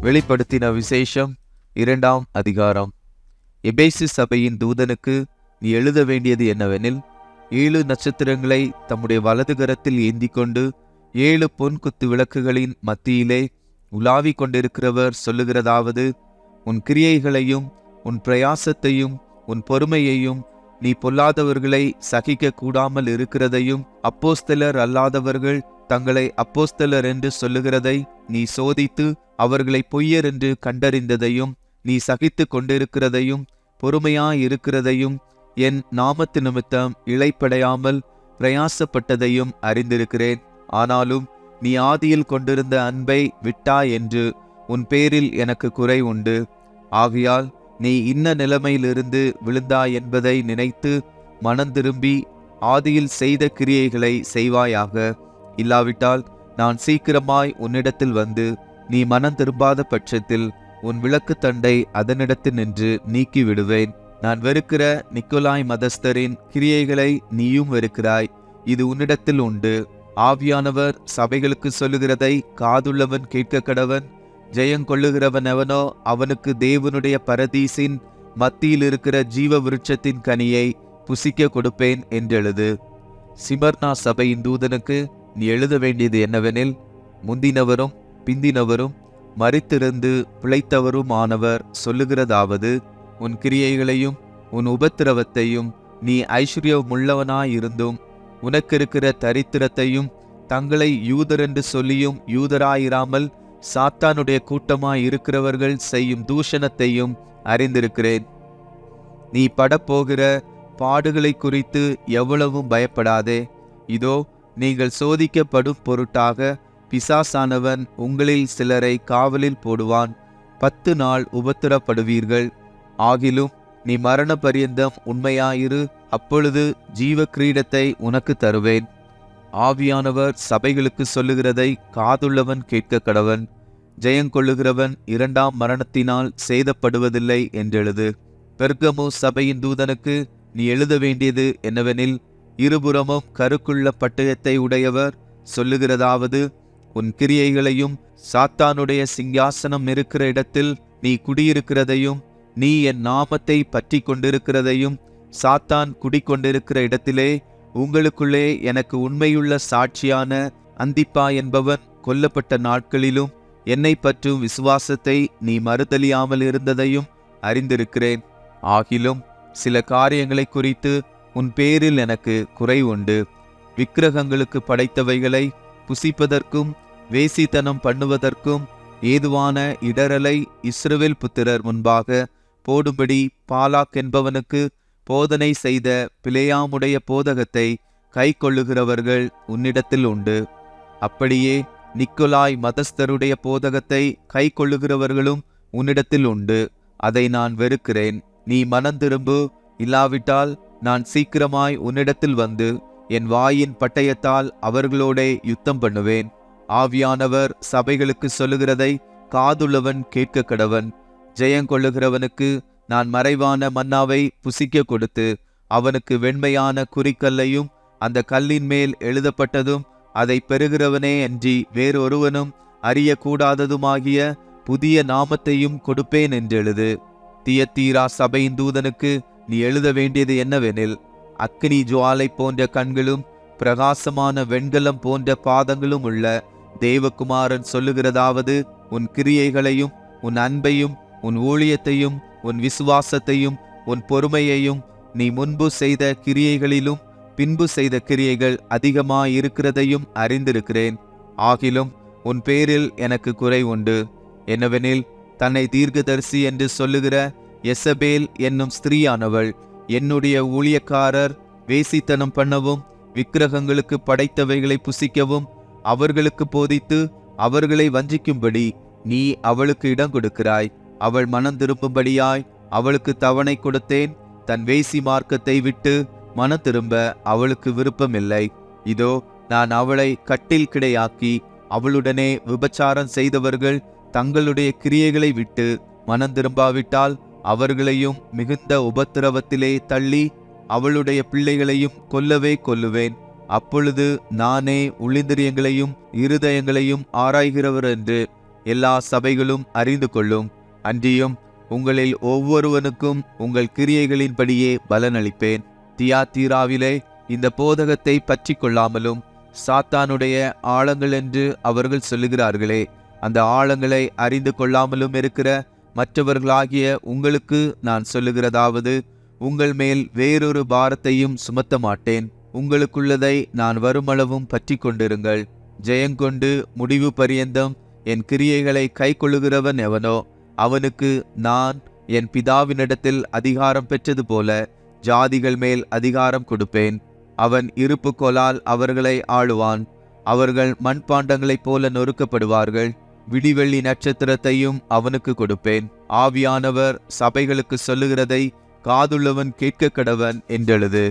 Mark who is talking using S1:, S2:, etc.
S1: வெளிப்படுத்தின விசேஷம் 2ஆம் அதிகாரம். எபேசு சபையின் தூதனுக்கு நீ எழுத வேண்டியது என்னவெனில், 7 நட்சத்திரங்களை தம்முடைய வலது கரத்தில் ஏந்தி கொண்டு 7 பொன் குத்து விளக்குகளின் மத்தியிலே உலாவிக் கொண்டிருக்கிறவர் சொல்லுகிறதாவது: உன் கிரியைகளையும் உன் பிரயாசத்தையும் உன் பொறுமையையும், நீ பொல்லாதவர்களை சகிக்க கூடாமல் இருக்கிறதையும், அப்போஸ்தலர் அல்லாதவர்கள் தங்களை அப்போஸ்தலர் என்று சொல்லுகிறதை நீ சோதித்து அவர்களை பொய்யர் என்று கண்டறிந்ததையும், நீ சகித்து கொண்டிருக்கிறதையும் பொறுமையாயிருக்கிறதையும், என் நாமத்து நிமித்தம் இளைப்படையாமல் பிரயாசப்பட்டதையும் அறிந்திருக்கிறேன். ஆனாலும் நீ ஆதியில் கொண்டிருந்த அன்பை விட்டாய் என்று உன் பேரில் எனக்கு குறை உண்டு. ஆகையால் நீ இன்ன நிலைமையிலிருந்து விழுந்தாய் என்பதை நினைத்து மனந்திரும்பி ஆதியில் செய்த கிரியைகளை செய்வாயாக. இல்லாவிட்டால் நான் சீக்கிரமாய் உன்னிடத்தில் வந்து நீ மனம் திரும்பாத பட்சத்தில் உன் விளக்கு தண்டை அதனிடத்தில் நின்று நீக்கி விடுவேன். நான் வெறுக்கிற நிக்கோலாய் மதஸ்தரின் கிரியைகளை நீயும் வெறுக்கிறாய். இது உன்னிடத்தில் உண்டு. ஆவியானவர் சபைகளுக்கு சொல்லுகிறதை காதுள்ளவன் கேட்க கடவன். ஜெயங்கொள்ளுகிறவன் எவனோ அவனுக்கு தேவனுடைய பரதீசின் மத்தியில் இருக்கிற ஜீவ விருட்சத்தின் கனியை புசிக்க கொடுப்பேன் என்றெழுது. சிமர்னா சபையின் தூதனுக்கு நீ எழுத வேண்டியது என்னவெனில், முந்தினவரும் பிந்தினவரும் மரித்திருந்து பிழைத்தவரும் ஆனவர் சொல்லுகிறதாவது: உன் கிரியைகளையும் உன் உபத்திரவத்தையும், நீ ஐஸ்வர்யமுள்ளவனாயிருந்தும் உனக்கிருக்கிற தரித்திரத்தையும், தங்களை யூதர் என்று சொல்லியும் யூதராயிராமல் சாத்தானுடைய கூட்டமாயிருக்கிறவர்கள் செய்யும் தூஷணத்தையும் அறிந்திருக்கிறேன். நீ படப்போகிற பாடுகளை குறித்து எவ்வளவும் பயப்படாதே. இதோ, நீங்கள் சோதிக்கப்படும் பொருட்டாக பிசாசானவன் உங்களில் சிலரை காவலில் போடுவான். 10 நாள் உபத்திரப்படுவீர்கள். ஆகிலும் நீ மரண பரியந்தம் உண்மையாயிரு, அப்பொழுது ஜீவ கிரீடத்தை உனக்கு தருவேன். ஆவியானவர் சபைகளுக்கு சொல்லுகிறதை காதுள்ளவன் கேட்க கடவன். ஜெயங்கொள்ளுகிறவன் 2ஆம் மரணத்தினால் சேதப்படுவதில்லை என்றெழுது. பெர்கமு சபையின் தூதனுக்கு நீ எழுத வேண்டியது என்னவெனில், இருபுறமும் கருக்குள்ள பட்டயத்தை உடையவர் சொல்லுகிறதாவது: உன் கிரியைகளையும் சாத்தானுடைய சிங்காசனம் இருக்கிற இடத்தில் நீ குடியிருக்கிறதையும், நீ என் நாமத்தை பற்றி கொண்டிருக்கிறதையும், சாத்தான் குடிக்கொண்டிருக்கிற இடத்திலே உங்களுக்குள்ளே எனக்கு உண்மையுள்ள சாட்சியான அந்திப்பா என்பவன் கொல்லப்பட்ட நாட்களிலும் என்னை பற்றும் விசுவாசத்தை நீ மறுதலியாமல் இருந்ததையும் அறிந்திருக்கிறேன். ஆகிலும் சில காரியங்களை குறித்து உன் பேரில் எனக்கு குறை உண்டு. விக்கிரகங்களுக்கு படைத்தவைகளை புசிப்பதற்கும் வேசித்தனம் பண்ணுவதற்கும் ஏதுவான இடரலை இஸ்ரவேல் புத்திரர் முன்பாக போடும்படி பாலாக் என்பவனுக்கு போதனை செய்த பிலேயாமுடைய போதகத்தை கை கொள்ளுகிறவர்கள் உன்னிடத்தில் உண்டு. அப்படியே நிக்கோலாய் மதஸ்தருடைய போதகத்தை கை கொள்ளுகிறவர்களும் உன்னிடத்தில் உண்டு. அதை நான் வெறுக்கிறேன். நீ மனம் திரும்பு. இல்லாவிட்டால் நான் சீக்கிரமாய் உன்னிடத்தில் வந்து என் வாயின் பட்டயத்தால் அவர்களோடே யுத்தம் பண்ணுவேன். ஆவியானவர் சபைகளுக்கு சொல்லுகிறதை காதுள்ளவன் கேட்க கடவன். ஜெயங்கொள்ளுகிறவனுக்கு நான் மறைவான மன்னாவை புசிக்க கொடுத்து அவனுக்கு வெண்மையான குறிக்கல்லையும் அந்த கல்லின் மேல் எழுதப்பட்டதும் அதை பெறுகிறவனே அன்றி வேறொருவனும் அறியக்கூடாததுமாகிய புதிய நாமத்தையும் கொடுப்பேன் என்றெழுது. தியத்தீரா சபையின் தூதனுக்கு நீ எழுத வேண்டியது என்னவெனில், அக்கினி ஜுவாலை போன்ற கண்களும் பிரகாசமான வெண்கலம் போன்ற பாதங்களும் உள்ள தேவகுமாரன் சொல்லுகிறதாவது: உன் கிரியைகளையும் உன் அன்பையும் உன் ஊழியத்தையும் உன் விசுவாசத்தையும் உன் பொறுமையையும், நீ முன்பு செய்த கிரியைகளிலும் பின்பு செய்த கிரியைகள் அதிகமாயிருக்கிறதையும் அறிந்திருக்கிறேன். ஆகிலும் உன் பேரில் எனக்கு குறை உண்டு. என்னவெனில், தன்னை தீர்க்கதரிசி என்று சொல்லுகிற எசபேல் என்னும் ஸ்திரீயானவள் என்னுடைய ஊழியக்காரர் வேசித்தனம் பண்ணவும் விக்கிரகங்களுக்கு படைத்தவைகளை புசிக்கவும் அவர்களுக்கு போதித்து அவர்களை வஞ்சிக்கும்படி நீ அவளுக்கு இடம் கொடுக்கிறாய். அவள் மனம் திரும்பும்படியாய் அவளுக்கு தவணை கொடுத்தேன். தன் வேசி மார்க்கத்தை விட்டு மனம் திரும்ப அவளுக்கு விருப்பமில்லை. இதோ, நான் அவளை கட்டில் கிடையாக்கி அவளுடனே விபச்சாரம் செய்தவர்கள் தங்களுடைய கிரியைகளை விட்டு மனம் திரும்பாவிட்டால் அவர்களையும் மிகுந்த உபத்திரவத்திலே தள்ளி அவளுடைய பிள்ளைகளையும் கொல்லவே கொல்லுவேன். அப்பொழுது நானே உள்ளிந்திரியங்களையும் இருதயங்களையும் ஆராய்கிறவர் என்று எல்லா சபைகளும் அறிந்து கொள்ளும். அன்றியும் உங்களில் ஒவ்வொருவனுக்கும் உங்கள் கிரியைகளின்படியே பலனளிப்பேன். தியாத்தீராவிலே இந்த போதகத்தை பற்றி கொள்ளாமலும் சாத்தானுடைய ஆழங்கள் என்று அவர்கள் சொல்லுகிறார்களே, அந்த ஆழங்களை அறிந்து கொள்ளாமலும் இருக்கிற மற்றவர்களாகிய உங்களுக்கு நான் சொல்லுகிறதாவது, உங்கள் மேல் வேறொரு பாரத்தையும் சுமத்த மாட்டேன். உங்களுக்குள்ளதை நான் வருமளவும் பற்றி கொண்டிருங்கள். ஜெயங்கொண்டு முடிவு பரியந்தம் என் கிரியைகளை கை கொள்ளுகிறவன் எவனோ அவனுக்கு நான் என் பிதாவினிடத்தில் அதிகாரம் பெற்றது போல ஜாதிகள் மேல் அதிகாரம் கொடுப்பேன். அவன் இருப்புக்கோலால் அவர்களை ஆளுவான். அவர்கள் மண்பாண்டங்களைப் போல நொறுக்கப்படுவார்கள். விடிவெள்ளி நட்சத்திரத்தையும் அவனுக்கு கொடுப்பேன். ஆவியானவர் சபைகளுக்கு சொல்லுகிறதை காதுள்ளவன் கேட்க கடவன் என்றெழுது.